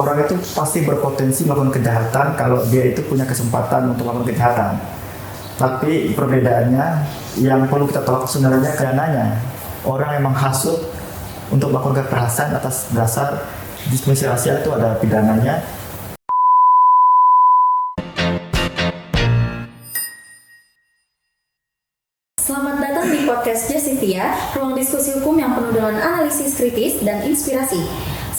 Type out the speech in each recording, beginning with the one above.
Orang itu pasti berpotensi melakukan kejahatan kalau dia itu punya kesempatan untuk melakukan kejahatan. Tapi perbedaannya yang perlu kita tolak sebenarnya pidananya. Orang yang menghasut untuk melakukan kekerasan atas dasar diskriminasi rasial itu ada pidananya. Selamat datang di podcast Jasifia, ruang diskusi hukum yang penuh dengan analisis kritis dan inspirasi.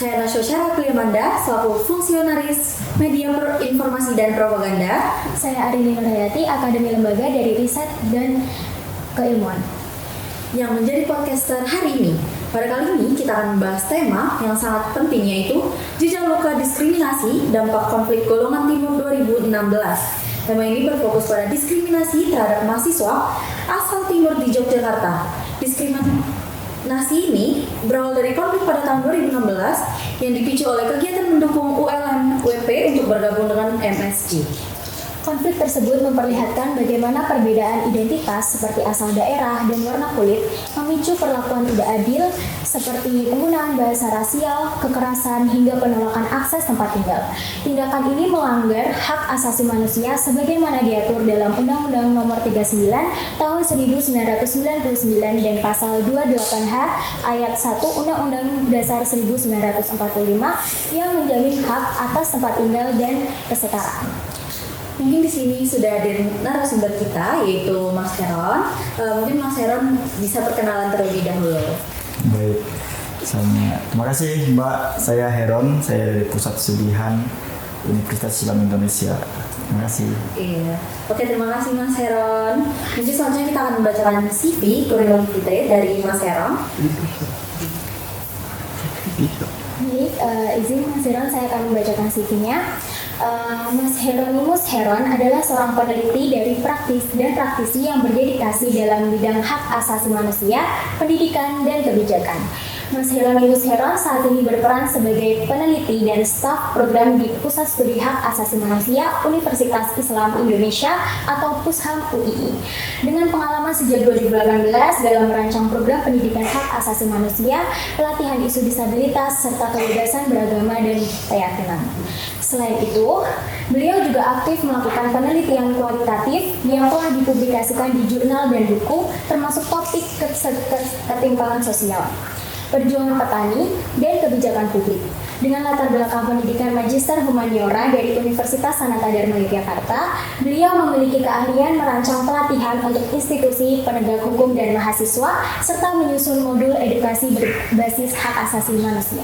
Saya Nasyo Syara Kliamanda, selaku fungsionaris media informasi dan propaganda. Saya Arini Nurhayati, Akademi Lembaga dari Riset dan Keilmuan. Yang menjadi podcaster hari ini. Pada kali ini kita akan membahas tema yang sangat penting, yaitu jejak luka diskriminasi dampak konflik golongan timur 2016. Tema ini berfokus pada diskriminasi terhadap mahasiswa asal timur di Yogyakarta. Diskriminasi ini berawal dari konflik pada tahun 2016 yang dipicu oleh kegiatan mendukung ULM UMP untuk bergabung dengan MSG. Konflik tersebut memperlihatkan bagaimana perbedaan identitas seperti asal daerah dan warna kulit memicu perlakuan tidak adil seperti penggunaan bahasa rasial, kekerasan, hingga penolakan akses tempat tinggal. Tindakan ini melanggar hak asasi manusia sebagaimana diatur dalam Undang-Undang Nomor 39 Tahun 1999 dan Pasal 28H Ayat 1 Undang-Undang Dasar 1945 yang menjamin hak atas tempat tinggal dan kesetaraan. Mungkin di sini sudah ada narasumber kita, yaitu Mas Heron. Mungkin Mas Heron bisa perkenalan terlebih dahulu. Baik, terima kasih Mbak. Saya Heron, saya dari Pusat Studihan Universitas Islam Indonesia. Terima kasih. Iya. Oke, terima kasih Mas Heron. Mungkin selanjutnya kita akan membacakan CV kurikulum vitae dari Mas Heron. Baik, izin Mas Heron, saya akan membacakan CV-nya. Mas Hieronymus Heron adalah seorang peneliti dari praktisi yang berdedikasi dalam bidang hak asasi manusia, pendidikan, dan kebijakan. Mas Hieronymus Heron saat ini berperan sebagai peneliti dan staf program di Pusat Studi Hak Asasi Manusia Universitas Islam Indonesia atau PUSHAM UII. Dengan pengalaman sejak 2018 dalam merancang program pendidikan hak asasi manusia, pelatihan isu disabilitas, serta kebebasan beragama dan keyakinan. Selain itu, beliau juga aktif melakukan penelitian kualitatif yang telah dipublikasikan di jurnal dan buku, termasuk topik ketimpangan sosial, perjuangan petani, dan kebijakan publik. Dengan latar belakang pendidikan Magister Humaniora dari Universitas Sanata Dharma Yogyakarta, beliau memiliki keahlian merancang pelatihan untuk institusi penegak hukum dan mahasiswa, serta menyusun modul edukasi berbasis hak asasi manusia.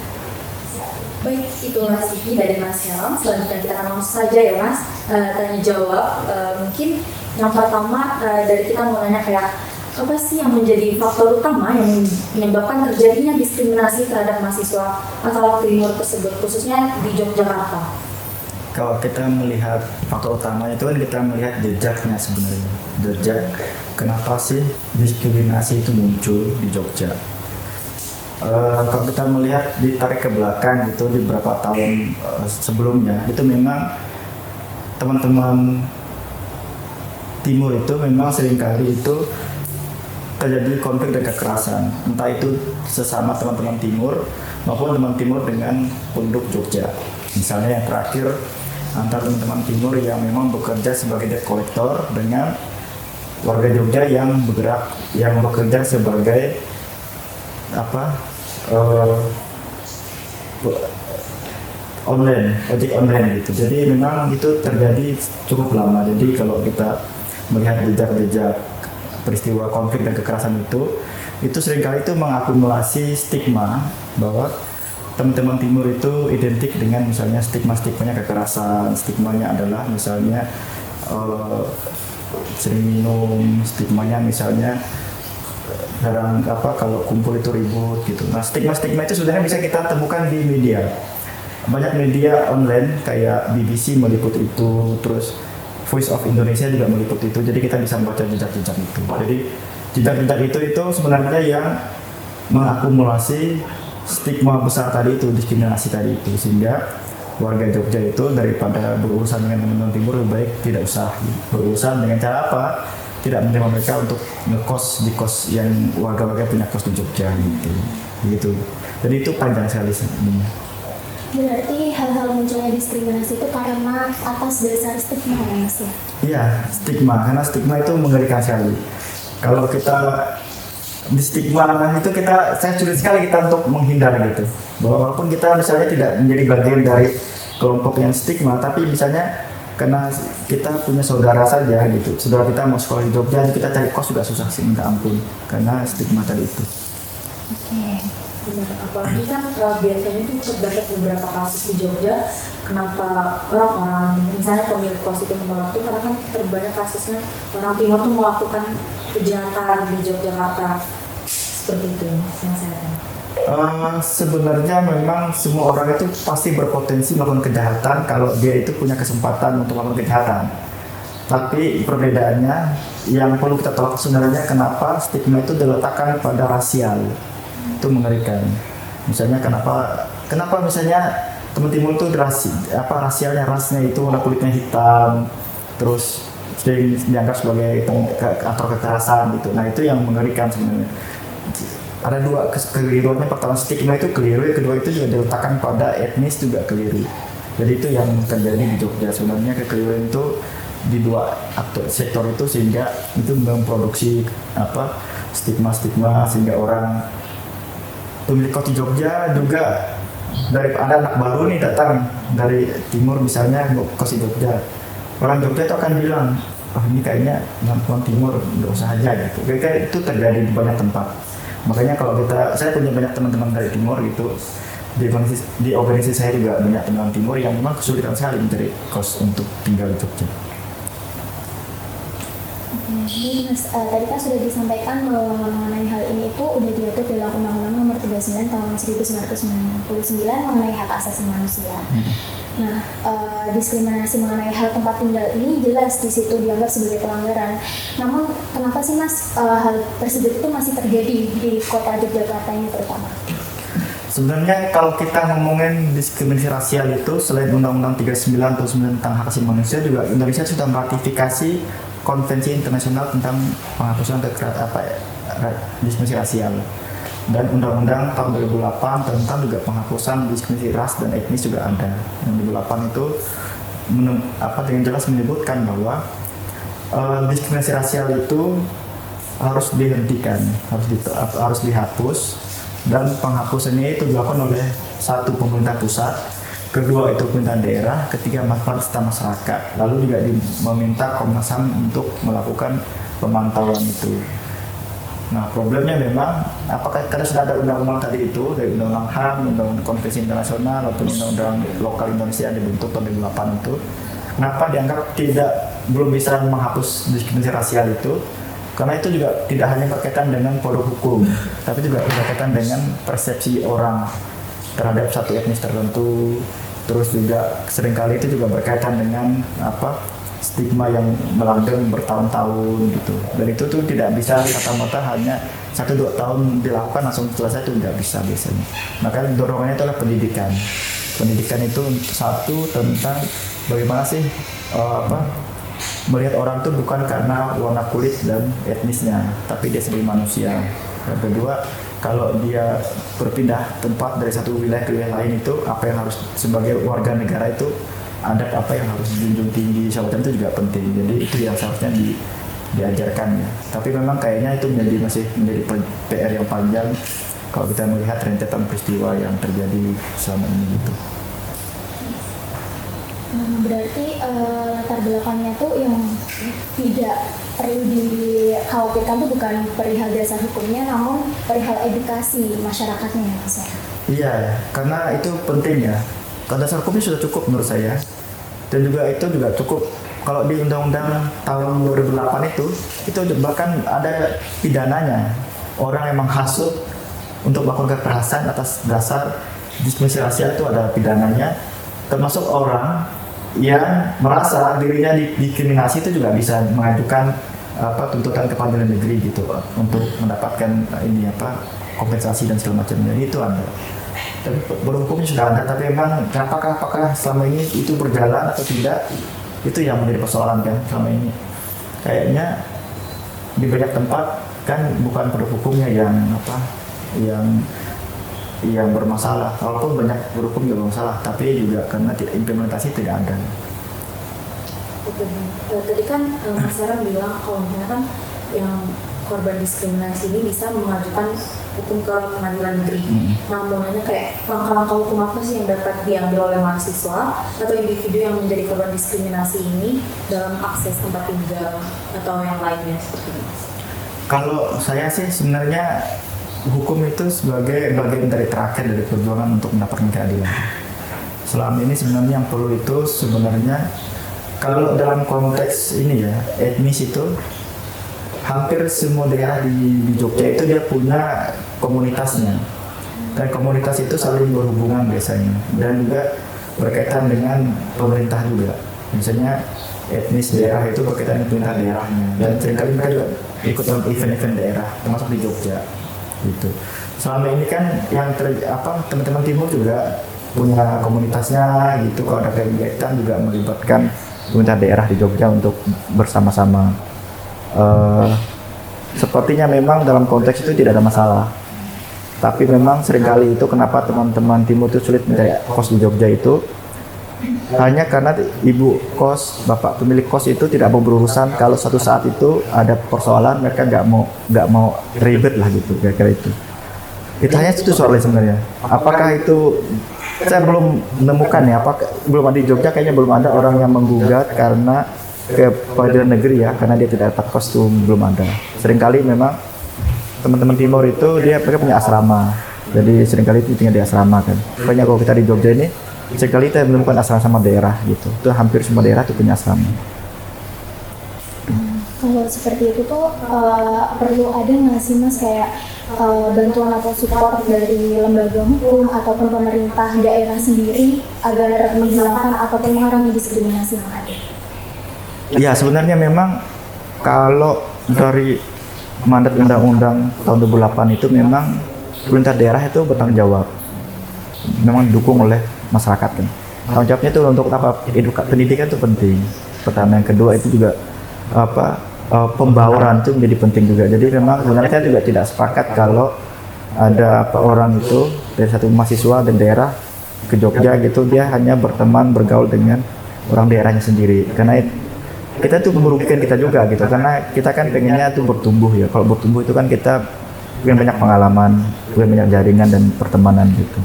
Baik, itulah CV dari Mas Heron. Selanjutnya kita akan langsung saja ya Mas, tanya jawab. Mungkin yang pertama dari kita mau nanya kayak apa sih yang menjadi faktor utama yang menyebabkan terjadinya diskriminasi terhadap mahasiswa asal timur tersebut, khususnya di Yogyakarta? Kalau kita melihat faktor utama itu kan kita melihat jejaknya sebenarnya. Jejak kenapa sih diskriminasi itu muncul di Jogja? Kalau kita melihat ditarik ke belakang itu di beberapa tahun sebelumnya, itu memang teman-teman timur itu memang seringkali itu terjadi konflik dan kekerasan, entah itu sesama teman-teman timur maupun teman timur dengan penduduk Jogja. Misalnya yang terakhir antara teman-teman timur yang memang bekerja sebagai debt collector dengan warga Jogja yang bekerja sebagai ojek online gitu. Jadi memang itu terjadi cukup lama. Jadi kalau kita melihat jejak-jejak peristiwa konflik dan kekerasan itu seringkali itu mengakumulasi stigma bahwa teman-teman timur itu identik dengan misalnya stigma-stigmanya kekerasan, stigmanya adalah misalnya sering minum, stigmanya misalnya kalau kumpul itu ribut gitu. Nah, stigma-stigma itu sebenarnya bisa kita temukan di media. Banyak media online kayak BBC meliput itu, terus Voice of Indonesia juga meliput itu. Jadi kita bisa membaca jejak-jejak itu. Jadi jejak-jejak itu sebenarnya yang mengakumulasi stigma besar tadi itu, diskriminasi tadi itu, sehingga warga Jogja itu daripada berurusan dengan teman-teman timur lebih baik tidak usah berurusan. Dengan cara apa? Tidak menerima mereka untuk ngekos di kos yang warga-warga punya kos di Jogja gitu. Jadi itu panjang sekali sebenarnya. Berarti hal-hal munculnya diskriminasi itu karena atas dasar stigma ya Mas ya? Iya, stigma, karena stigma itu mengerikan sekali. Kalau kita di stigma itu saya sulit sekali kita untuk menghindar gitu. Bahwa walaupun kita misalnya tidak menjadi bagian dari kelompok yang stigma, tapi misalnya karena kita punya saudara saja gitu, saudara kita mau sekolah di Jogja, kita cari kos juga susah sih, minta ampun, karena stigma tadi itu. Oke. Benar, apalagi kan biasanya itu terdapat beberapa kasus di Jogja, kenapa orang-orang misalnya pemilik kos itu menolak itu karena kan terbanyak kasusnya orang timur tuh melakukan kejahatan di Yogyakarta seperti itu yang saya tahu. Sebenarnya memang semua orang itu pasti berpotensi melakukan kejahatan kalau dia itu punya kesempatan untuk melakukan kejahatan. Tapi perbedaannya yang perlu kita tolak sebenarnya kenapa stigma itu diletakkan pada rasial. Itu mengerikan. Misalnya kenapa misalnya teman timur itu rasialnya, rasnya itu warna kulitnya hitam, terus sering dianggap sebagai atau kekerasan gitu. Nah itu yang mengerikan sebenarnya. Ada dua kekeliruannya, pertama stigma itu keliru, yang kedua itu juga diletakkan pada etnis juga keliru. Jadi itu yang terjadi di Jogja sebenarnya, kekeliruan itu di dua sektor itu sehingga itu memproduksi stigma sehingga orang pemilik kos di Jogja juga dari ada anak baru nih datang dari timur misalnya kos di Jogja, orang Jogja itu akan bilang ini kayaknya orang timur nggak usah aja gitu. Kayak itu terjadi di banyak tempat. Makanya kalau saya punya banyak teman-teman dari timur gitu, di organisasi saya juga banyak teman timur yang memang kesulitan sekali mencari kos untuk tinggal di Jogja. Jadi Mas, tadi kan sudah disampaikan bahwa mengenai hal ini itu udah diatur dalam Undang-Undang Nomor 39 Tahun 1999 mengenai hak asasi manusia. Nah, diskriminasi mengenai hal tempat tinggal ini jelas di situ dianggap sebagai pelanggaran. Namun, kenapa sih Mas hal tersebut itu masih terjadi di kota Yogyakarta ini terutama? Sebenarnya kalau kita ngomongin diskriminasi rasial itu selain Undang-Undang 39 tahun 9 tentang hak asasi manusia, juga Indonesia sudah meratifikasi Konvensi Internasional tentang penghapusan diskriminasi rasial, dan Undang-Undang tahun 2008 tentang juga penghapusan diskriminasi ras dan etnis juga ada. Yang 2008 itu dengan jelas menyebutkan bahwa diskriminasi rasial itu harus dihentikan, harus dihapus, dan penghapusannya itu dilakukan oleh satu pemerintah pusat, kedua itu pemerintah daerah, ketiga masyarakat. Lalu juga meminta Komnas HAM untuk melakukan pemantauan itu. Nah problemnya memang apakah karena sudah ada undang-undang tadi itu, dari undang-undang HAM, undang-undang konvensi internasional, atau undang-undang lokal Indonesia yang dibentuk tahun 2008 itu, kenapa dianggap belum bisa menghapus diskriminasi rasial itu? Karena itu juga tidak hanya berkaitan dengan produk hukum, tapi juga berkaitan dengan persepsi orang terhadap satu etnis tertentu. Terus juga seringkali itu juga berkaitan dengan stigma yang melanggeng bertahun-tahun gitu. Dan itu tuh tidak bisa kata-kata hanya 1-2 tahun dilakukan langsung selesai, itu tidak bisa biasanya. Maka dorongannya itu adalah pendidikan. Pendidikan itu satu tentang bagaimana sih melihat orang itu bukan karena warna kulit dan etnisnya, tapi dia sebagai manusia. Yang kedua, kalau dia berpindah tempat dari satu wilayah ke wilayah lain, itu apa yang harus sebagai warga negara itu adat apa yang harus dijunjung tinggi, semacam itu juga penting. Jadi itu yang seharusnya diajarkan ya. Tapi memang kayaknya itu masih menjadi PR yang panjang kalau kita melihat rentetan peristiwa yang terjadi selama ini gitu. Berarti latar belakangnya tuh yang tidak perlu dikhawatirkan tuh bukan perihal dasar hukumnya, namun perihal edukasi masyarakatnya ya Mas. Iya, karena itu penting ya. Kalau dasar hukumnya sudah cukup menurut saya, dan juga itu juga cukup. Kalau di Undang-Undang tahun 2008 itu bahkan ada pidananya. Orang yang menghasut untuk melakukan kekerasan atas dasar diskriminasi rasial itu ada pidananya, termasuk orang yang merasa dirinya diskriminasi itu juga bisa mengajukan tuntutan ke pengadilan negeri gitu untuk mendapatkan kompensasi dan segala macamnya. Itu ada. Tapi hukumnya sudah ada, tapi memang apakah selama ini itu berjalan atau tidak, itu yang menjadi persoalan kan selama ini. Kayaknya di banyak tempat kan bukan produk hukumnya yang yang bermasalah. Walaupun banyak berhukum juga bermasalah, tapi juga karena implementasi tidak ada. Tadi kan Mas Heron bilang kalau misalnya kan yang korban diskriminasi ini bisa mengajukan hukum ke pengadilan negeri. Nah, mau nanya kayak langkah-langkah hukum apa sih yang dapat diambil oleh mahasiswa atau individu yang menjadi korban diskriminasi ini dalam akses tempat tinggal atau yang lainnya seperti itu? Kalau saya sih sebenarnya hukum itu sebagai bagian dari terakhir dari perjuangan untuk mendapatkan keadilan. Selama ini sebenarnya yang perlu itu sebenarnya kalau dalam konteks ini ya etnis itu hampir semua daerah di Jogja itu dia punya komunitasnya, dan komunitas itu saling berhubungan biasanya dan juga berkaitan dengan pemerintah juga. Misalnya etnis daerah itu berkaitan dengan pemerintah daerahnya, dan seringkali mereka juga ikut dalam event-event daerah termasuk di Jogja gitu. Selama ini kan yang teman-teman timur juga punya komunitasnya gitu. Kalau ada kegiatan juga melibatkan pemerintah daerah di Jogja untuk bersama-sama. Sepertinya memang dalam konteks itu tidak ada masalah, tapi memang seringkali itu kenapa teman-teman timur itu sulit mencari kos di Jogja itu hanya karena ibu kos, bapak pemilik kos itu tidak mau berurusan kalau suatu saat itu ada persoalan, mereka nggak mau ribet lah gitu, kira-kira itu. Itu hanya itu soalnya sebenarnya. Apakah itu saya belum menemukan ya, belum ada di Jogja, kayaknya belum ada orang yang menggugat karena ke pengadilan negeri ya, karena dia tidak dapat kos itu belum ada. Seringkali memang teman-teman timur itu mereka punya asrama, jadi seringkali itu tinggal di asrama kan. Pokoknya kalau kita di Jogja ini seringkali kita menemukan asrama sama daerah gitu. Itu hampir semua daerah itu punya asrama. Kalau seperti itu tuh perlu ada nggak sih Mas kayak bantuan atau support dari lembaga hukum ataupun pemerintah daerah sendiri agar menghilangkan ataupun mengurangi diskriminasi yang ada? Ya sebenarnya memang kalau dari mandat undang-undang tahun 2008 itu memang pemerintah daerah itu bertanggung jawab, memang didukung oleh masyarakat kan. Tanggung jawabnya itu untuk pendidikan itu penting. Pertama, yang kedua itu juga pembauran itu menjadi penting juga. Jadi memang sebenarnya saya juga tidak sepakat kalau ada orang itu dari satu mahasiswa dan daerah ke Jogja gitu, dia hanya berteman bergaul dengan orang daerahnya sendiri, karena kita tuh merugikan kita juga gitu, karena kita kan pengennya tuh bertumbuh ya. Kalau bertumbuh itu kan kita punya banyak pengalaman, punya banyak jaringan dan pertemanan gitu.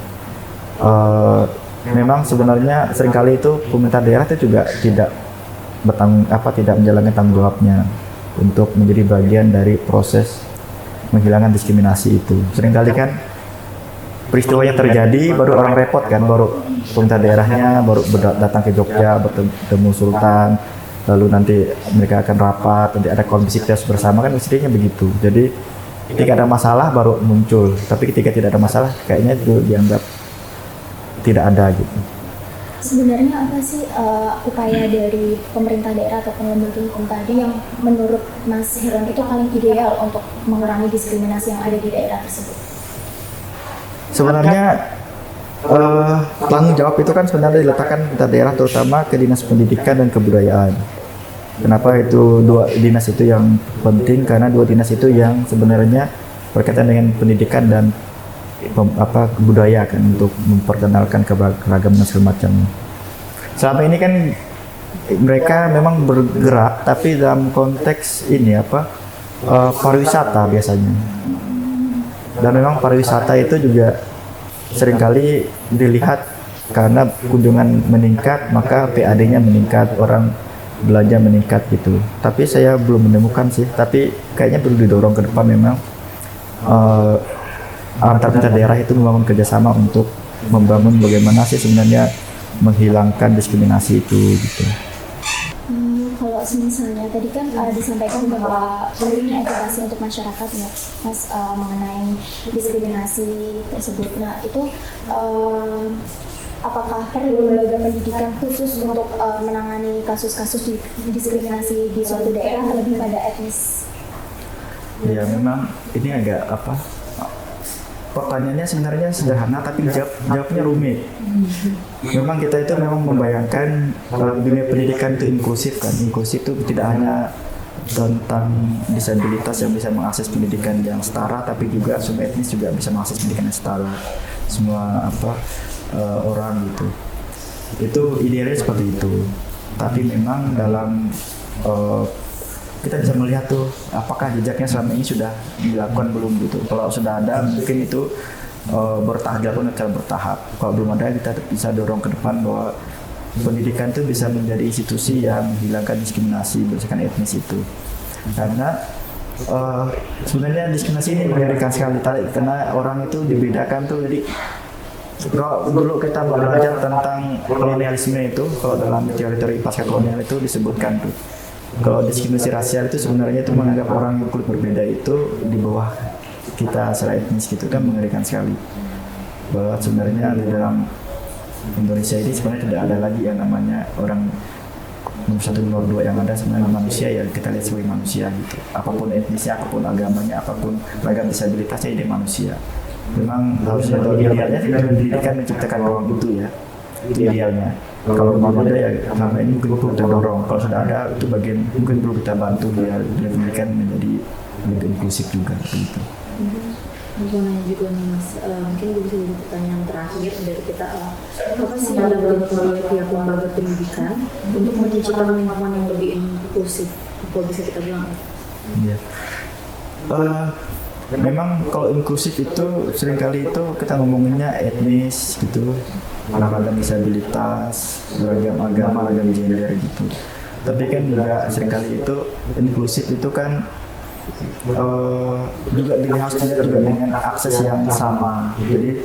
Memang sebenarnya seringkali itu pemerintah daerah itu juga tidak menjalankan tanggung jawabnya untuk menjadi bagian dari proses menghilangkan diskriminasi itu. Seringkali kan peristiwanya terjadi baru orang repot kan, baru pemerintah daerahnya baru datang ke Jogja bertemu Sultan, lalu nanti mereka akan rapat, nanti ada komisi pers bersama, kan mestinya begitu. Jadi ketika ada masalah baru muncul, tapi ketika tidak ada masalah kayaknya itu dianggap tidak ada gitu. Sebenarnya apa sih upaya dari pemerintah daerah ataupun lembaga hukum tadi yang menurut Mas Heron itu paling ideal untuk mengurangi diskriminasi yang ada di daerah tersebut? Sebenarnya tanggung jawab itu kan sebenarnya diletakkan di daerah, terutama ke Dinas Pendidikan dan Kebudayaan. Kenapa itu dua dinas itu yang penting? Karena dua dinas itu yang sebenarnya berkaitan dengan pendidikan dan budaya kan, untuk memperkenalkan keragaman dan segala macam. Selama ini kan mereka memang bergerak, tapi dalam konteks ini pariwisata biasanya. Dan memang pariwisata itu juga seringkali dilihat karena kunjungan meningkat, maka PAD-nya meningkat, orang belanja meningkat gitu. Tapi saya belum menemukan sih, tapi kayaknya perlu didorong ke depan memang antar pemerintah daerah itu membangun kerjasama untuk membangun bagaimana sih sebenarnya menghilangkan diskriminasi itu gitu. Kalau misalnya tadi kan disampaikan bahwa pentingnya edukasi untuk masyarakat ya Mas mengenai diskriminasi tersebut. Nah itu apakah perlu lembaga pendidikan khusus untuk menangani kasus-kasus diskriminasi di suatu daerah lebih pada etnis? Ya memang ini agak pertanyaannya sebenarnya sederhana, tapi jawabnya rumit. Memang kita itu memang membayangkan dunia pendidikan itu inklusif kan. Inklusif itu tidak hanya tentang disabilitas yang bisa mengakses pendidikan yang setara, tapi juga sub etnis juga bisa mengakses pendidikan yang setara. semua orang gitu. Itu idealnya seperti itu. Tapi memang dalam kita bisa melihat tuh apakah jejaknya selama ini sudah dilakukan belum gitu. Kalau sudah ada mungkin itu dilakukan secara bertahap. Kalau belum ada kita bisa dorong ke depan bahwa pendidikan itu bisa menjadi institusi yang menghilangkan diskriminasi berdasarkan etnis itu. Karena sebenarnya diskriminasi ini mengerikan sekali karena orang itu dibedakan tuh. Jadi kalau dulu kita belajar tentang kolonialisme itu, kalau dalam teori pasca kolonial itu disebutkan tuh, kalau diskriminasi rasial itu sebenarnya itu menganggap orang yang kulit berbeda itu di bawah kita secara etnis gitu, kan mengerikan sekali. Bahwa sebenarnya di dalam Indonesia ini sebenarnya tidak ada lagi yang namanya orang nomor 1, nomor 2, yang ada sebenarnya manusia ya kita lihat sebagai manusia gitu. Apapun etnisnya, apapun agamanya, apapun ragam disabilitasnya, dia manusia. Memang harusnya atau idealnya tidak pendidikan menciptakan ruang itu ya, itu idealnya. Kalau belum ada ya selama ini mungkin perlu kita dorong. Kalau sudah ada itu bagian mungkin perlu kita bantu biar pendidikan menjadi lebih inklusif juga begitu. Aku nanya juga nih Mas, mungkin gue bisa jadi pertanyaan terakhir dari kita, apa sih yang dilakukan oleh pihak lembaga pendidikan untuk menciptakan lingkungan yang lebih inklusif, kalau bisa kita bilang? Iya. Memang kalau inklusif itu seringkali itu kita ngomonginnya etnis gitu, ragam disabilitas, beragam agama, ragam gender gitu. Tapi kan juga seringkali itu inklusif itu kan juga harus dilihat juga dengan akses yang sama. Jadi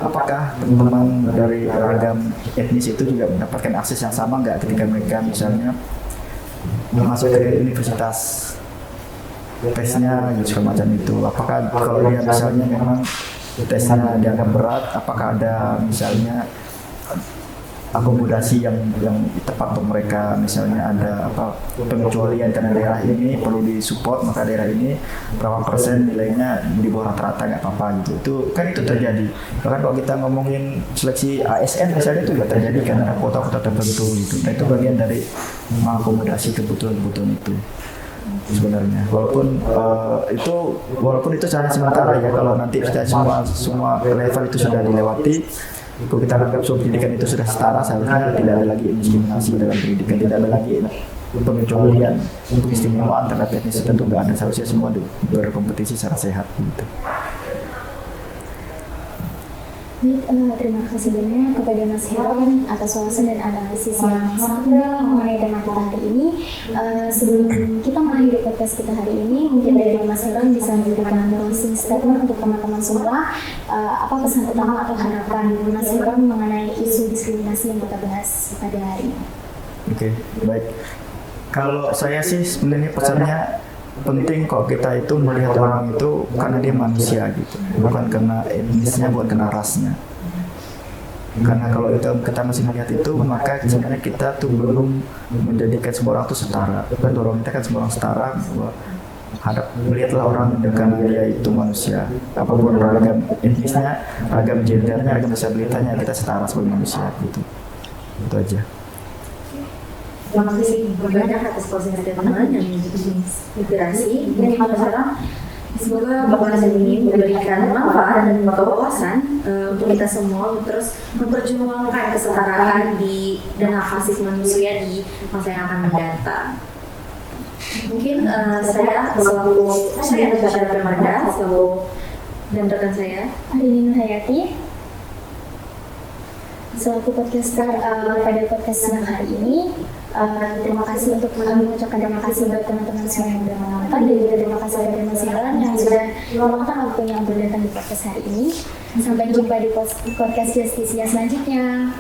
apakah teman-teman dari ragam etnis itu juga mendapatkan akses yang sama nggak ketika mereka misalnya masuk ke universitas? Tesnya gitu semacam itu. Apakah kalau dia misalnya memang tesnya dianggap berat, apakah ada misalnya akomodasi yang tepat untuk mereka, misalnya ada pengecualian karena daerah ini perlu disupport, maka daerah ini berapa persen nilainya di bawah rata-rata nggak apa-apa gitu. Itu kan itu terjadi. Bahkan kalau kita ngomongin seleksi ASN misalnya itu juga terjadi karena kota-kota tertentu gitu. Nah itu bagian dari mengakomodasi kebutuhan-kebutuhan itu. Sebenarnya walaupun itu cara sementara ya, kalau nanti kita semua level itu sudah dilewati, kalau kita anggap pendidikan itu sudah setara, seharusnya tidak ada lagi diskriminasi dalam pendidikan, tidak ada lagi pengecualian untuk istimewa antara etnis tertentu, nggak ada, seharusnya semua berkompetisi secara sehat gitu. Terima kasih banyak kepada Mas Heron atas wawasan dan analisis yang sangat mendalam mengenai tema kita hari ini. Sebelum kita mengakhiri podcast kita hari ini, mungkin dari Mas Heron bisa memberikan closing statement untuk teman-teman semua. Apa pesan utama atau harapan Mas Heron mengenai isu diskriminasi yang kita bahas pada hari ini? Oke, baik. Kalau saya sih sebenarnya pesannya penting kok kita itu melihat orang itu karena dia manusia gitu, bukan karena etnisnya, bukan karena rasnya. Karena kalau kita masih melihat itu, maka sebenarnya kita tuh belum menjadikan semua orang itu setara. Kan dorong kita kan semua orang setara, bahwa melihatlah orang karena dia itu manusia, apapun ragam etnisnya, ragam gendernya, ragam disabilitasnya, kita setara sebagai manusia gitu. Itu aja. Terima kasih banyak atas closing statement yang inspirasi dan sekarang semoga bahasan ini memberikan manfaat dan wawasan untuk kita semua terus memperjuangkan kesetaraan dan hak asasi manusia di masa yang akan mendatang. Mungkin saya Natasha Permanda dan rekan saya Arini Nurhayati selaku podcaster pada podcast siang hari ini. Terima kasih untuk mengucapkan terima kasih buat teman-teman semua yang sudah menonton, dan juga terima kasih kepada Mas Heron yang sudah meluangkan waktunya untuk datang di podcast hari ini. Sampai jumpa di podcast Justisia selanjutnya.